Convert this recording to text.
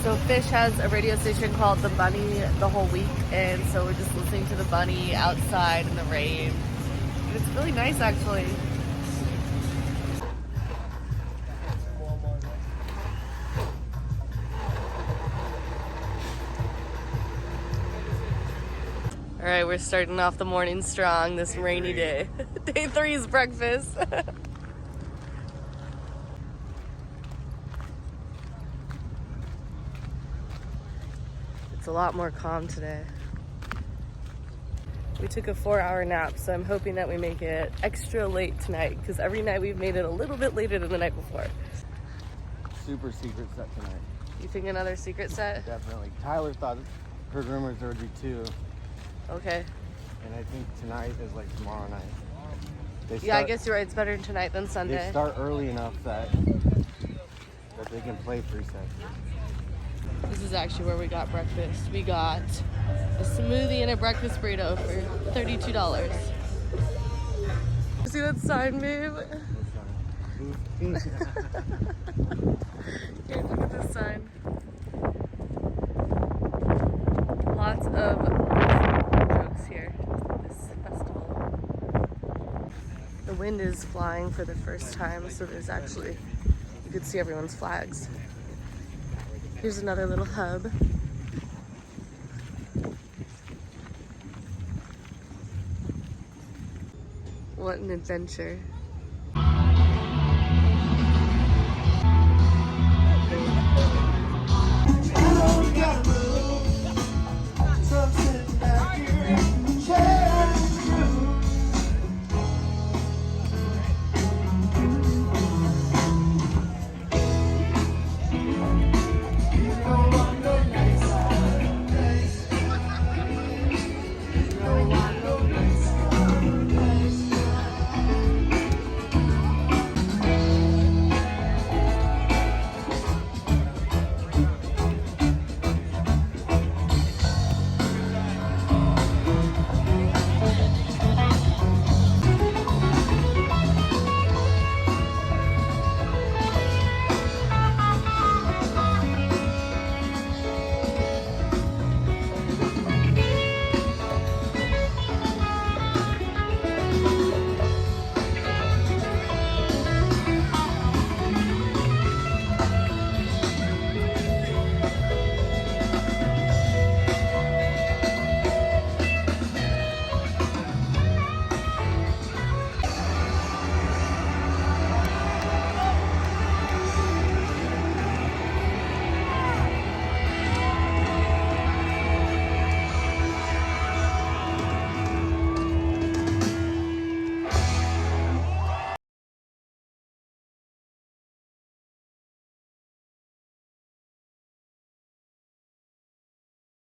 So Phish has a radio station called The Bunny the whole week, and so we're just listening to The Bunny outside in the rain. And it's really nice, actually. All right, we're starting off the morning strong this rainy day. Day 3's breakfast. It's a lot more calm today. We took a 4-hour nap, so I'm hoping that we make it extra late tonight, because every night we've made it a little bit later than the night before. Super secret set tonight. You think another secret set? Definitely. Tyler heard rumors there would be 2. Okay. And I think tonight is like tomorrow night. Yeah, I guess you're right. It's better tonight than Sunday. They start early enough that they can play 3 sets. This is actually where we got breakfast. We got a smoothie and a breakfast burrito for $32. See that sign, babe? Here, look at this sign. Lots of jokes here at this festival. The wind is flying for the first time, so there's actually, you could see everyone's flags. Here's another little hub. What an adventure.